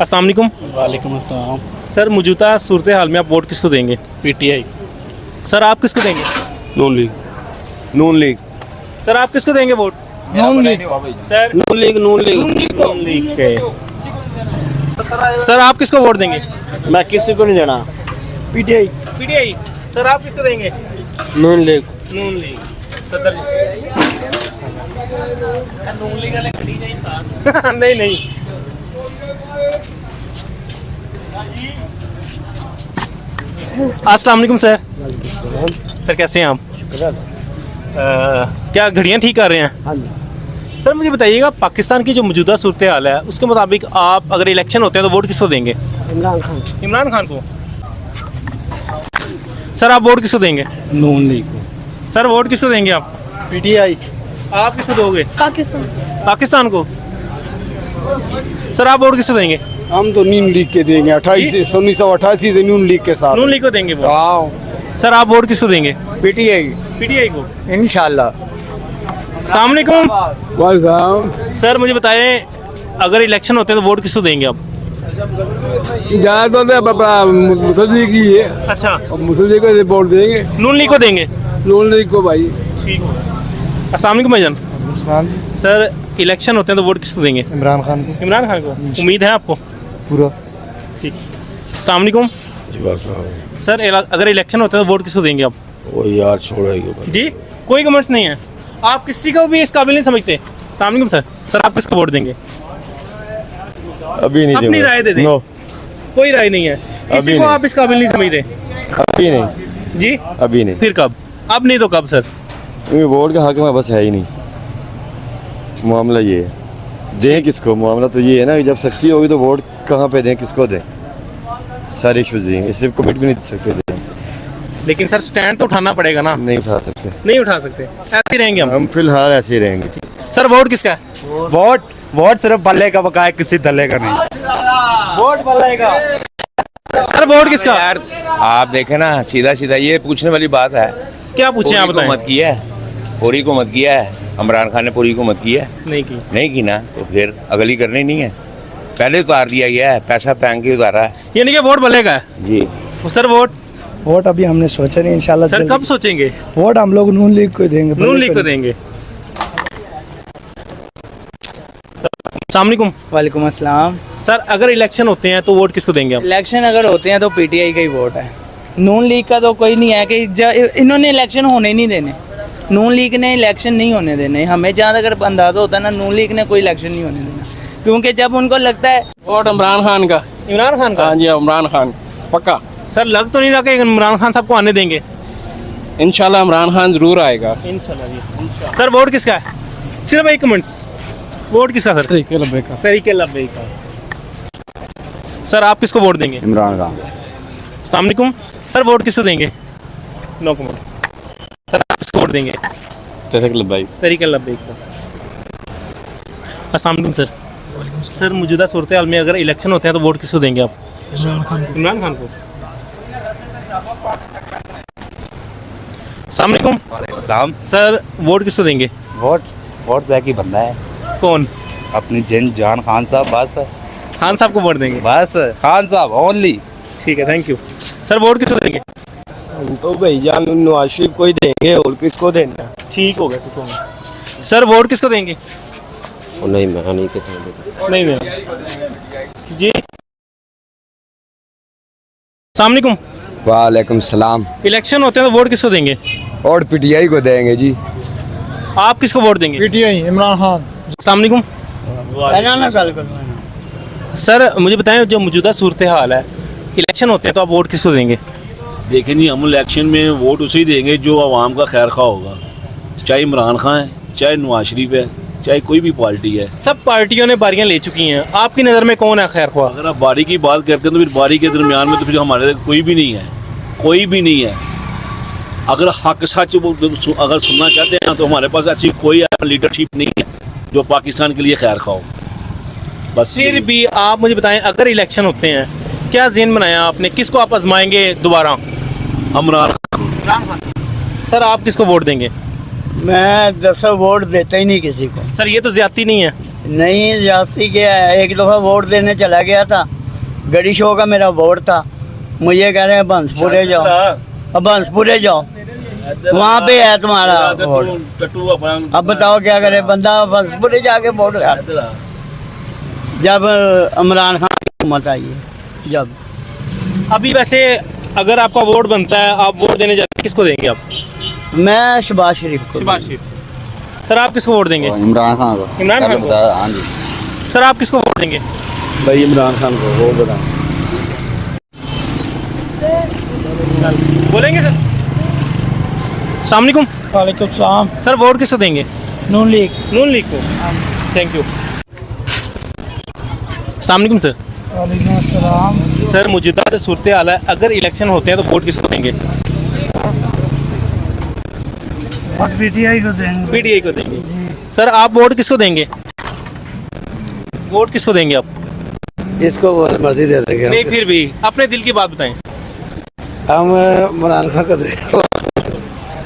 अस्सलाम वालेकुम। वालेकुम अस्सलाम। सर मौजूदा सूरत हाल में आप वोट किसको देंगे? पीटीआई। सर आप किसको देंगे? नून लीग। नून लीग। सर आप किसको देंगे वोट? नून लीग। सर नून लीग। नून लीग के। सर आप किसको वोट देंगे? मैं किसी को नहीं देना। पीटीआई। पीटीआई। सर आप किसको देंगे? नून लीग। नून लीग। सदर नून लीग वाले नहीं नहीं। अस्सलाम वालेकुम सर। सर कैसे हैं आप? क्या घड़ियाँ ठीक कर रहे हैं? हाँ जी। सर मुझे बताइएगा, पाकिस्तान की जो मौजूदा सूरत हाल है उसके मुताबिक आप अगर इलेक्शन होते हैं तो वोट किसको देंगे? इमरान खान। इमरान खान को। सर आप वोट किसको देंगे? नून लीग को। सर वोट किसको देंगे आप? पीटीआई। आप किसको दोगे? पाकिस्तान। पाकिस्तान को। सर आप वोट किसको देंगे? हम तो नून लीग के देंगे 1988 से नून लीग के साथ। नून लीग को देंगे वोट। हाँ। सर आप वोट किसको देंगे? पीटीआई। पीटीआई को। इंशाल्लाह। अस्सलाम वालेकुम। वालेकुम। सर मुझे बताएं, अगर इलेक्शन होते हैं तो वोट किसको देंगे आप? ज़्यादा मुस्लिम लीग ही है। अच्छा, मुस्लिम लीग को वोट देंगे। नून लीग को देंगे। नून लीग को भाई। ठीक हो। अस्सलाम वालेकुम भाईजान। सर इलेक्शन होते हैं तो वोट किसको देंगे? इमरान खान को। इमरान खान को। उम्मीद है आपको? पूरा। ठीक। अस्सलाम वालेकुम। सर अगर इलेक्शन होते हैं तो वोट किसको देंगे आप? ओ यार छोड़ेगा। जी कोई कमेंट्स नहीं है, आप किसी को भी इस काबिल नहीं समझते? अस्सलाम वालेकुम सर। सर आप किसको वोट देंगे? अभी नहीं अपनी राय दे दें। नो। कोई राय नहीं है, अभी किसी को नहीं। आप इस काबिल नहीं समझते? अभी नहीं। जी अभी नहीं। फिर कब? अब नहीं तो कब सर? क्योंकि वोट का हक में बस है ही नहीं। मामला ये है, दें किसको? मामला तो ये है ना कि जब सख्ती होगी तो वोट कहाँ पे दें, किसको दें? सारे इशूज़ हैं, इसलिए कमिट भी नहीं दे सकते। लेकिन सर स्टैंड तो उठाना पड़ेगा ना। नहीं उठा सकते। नहीं उठा सकते, ऐसे ही रहेंगे हम फिलहाल ऐसे ही रहेंगे। सर वोट किसका है? वोट सिर्फ भले का बका है, किसी दले का नहीं। वोट बल्लेगा। सर वोट किसका? यार आप देखें ना, सीधा सीधा ये पूछने वाली बात है। क्या पूछे आप पूरी को बताएं? मत किया है, पूरी को मत किया है, इमरान खान ने पूरी को मत किया है। नहीं की। ना तो फिर अगली करनी नहीं है, पहले उतार दिया गया है, पैसा फेंक के उतारा है यानी कि वोट बलेगा है। जी। सर वोट अभी हमने सोचा नहीं, इंशाल्लाह सर कब सोचेंगे? वोट हम लोग नून लीग को देंगे। नून लीग को देंगे। अस्सलाम वालेकुम। वालेकुम अस्सलाम। सर अगर इलेक्शन होते हैं तो वोट किसको देंगे आप? इलेक्शन अगर होते हैं तो पीटीआई का ही वोट है। नून लीग का तो कोई नहीं है कि इन्होंने इलेक्शन होने नहीं देने। नून लीग ने इलेक्शन नहीं होने देने। हमें जहाँ तक अंदाज़ा होता है ना, नून लीग ने कोई इलेक्शन नहीं होने देना, क्योंकि जब उनको लगता है। वोट इमरान खान का। इमरान खान का? हाँ जी, इमरान खान पक्का। सर लग तो नहीं रहा कि इमरान खान साहब को आने देंगे? इंशाल्लाह इमरान खान जरूर आएगा। इंशाल्लाह जी। सर वोट किसका है? सिर्फ एक कमेंट्स, वोट किसका सर? तरीके लब्बे का। तरीके लब्बे का। सर आप किसको वोट देंगे? इमरान खान। अस्सलाम वालेकुम। सर वोट किसको देंगे? No comments. सर आप किसको वोट देंगे? तरीके लब्बे। तरीके लब्बे का। अस्सलाम वालेकुम सर। सर मौजूदा सूरत हाल में अगर इलेक्शन होते हैं तो वोट किसको देंगे आप? इमरान खान को। अस्सलाम वालेकुम। सर वोट किसको देंगे? वोट जैकी बंदा है, कौन? अपनी जान खान साहब। बस खान साहब को वोट देंगे? बस खान साहब ओनली। ठीक है, थैंक यू। सर वोट किसको देंगे? तो भैया नवाज शरीफ को ही देंगे, और किसको देना? ठीक हो गया। सर वोट किसको देंगे? नहीं मैं नहीं कहता। नहीं देना जी। अस्सलाम वालेकुम। वालेकुम सलाम। इलेक्शन होते हैं तो वोट किसको देंगे? और पीटीआई को देंगे जी। आप किसको वोट देंगे? पीटीआई इमरान खान। अस्सलाम वालेकुम। सर मुझे बताएं, जो मौजूदा सूरत हाल है, इलेक्शन होते हैं तो आप वोट किसको देंगे? देखें जी, हम इलेक्शन में वोट उसे ही देंगे जो आवाम का खैर खा होगा, चाहे इमरान खान है, चाहे नवाज शरीफ है, चाहे कोई भी पार्टी है। सब पार्टियों ने बारियां ले चुकी हैं, आपकी नज़र में कौन है खैर ख्वाह? अगर आप बारी की बात करते हैं तो फिर बारी के दरमियान में तो फिर हमारे कोई भी नहीं है, कोई भी नहीं है। अगर हक सच अगर सुनना चाहते हैं तो हमारे पास ऐसी कोई लीडरशिप नहीं है जो पाकिस्तान के लिए खैर खा हो। बस फिर भी आप मुझे बताएं, अगर इलेक्शन होते हैं, क्या ज़हन बनाया आपने, किसको आप आजमाएंगे दोबारा? इमरान खान। सर आप किसको वोट देंगे? मैं 10 वोट देता ही नहीं किसी को। सर ये तो ज्यादती नहीं है? नहीं ज्यादती क्या है, एक दफ़ा वोट देने चला गया था, गड़ी शो का मेरा वोट था, मुझे कह रहे हैं बंसपुरे जाओ, अब बंसपुरे जाओ, वहाँ पे है तुम्हारा वोट, टट्टू अपना अब बताओ क्या करे बंदा, बंसपुरे जाके वोट डाल। जब इमरान खान की हुकूमत आई है, जब अभी वैसे अगर आपका वोट बनता है, आप वोट देने जाते हैं, किसको देंगे आप? मैं शहबाज शरीफ को। शहबाज शरीफ। सर आप किसको वोट देंगे? इमरान खान को। इमरान खान को? हाँ जी सर आप किसको वोट देंगे? भाई इमरान खान को, वो बताएं। बोलेंगे सर? अस्सलाम वालेकुम। वालेकुम सलाम। सर वोट किसको देंगे? नून लीग। नून लीग को। Thank you. अस्सलाम वालेकुम सर। वालेकुम सलाम। सर मौजूदा सूरत हाल है, अगर इलेक्शन होते हैं तो वोट किसको देंगे? वोट पीटीआई को देंगे। पीटीआई को देंगे। सर आप वोट किसको देंगे? वोट किसको देंगे आप? इसको मर्जी दे देंगे नहीं फिर भी अपने दिल की बात बताएं। हम इमरान खान को देंगे।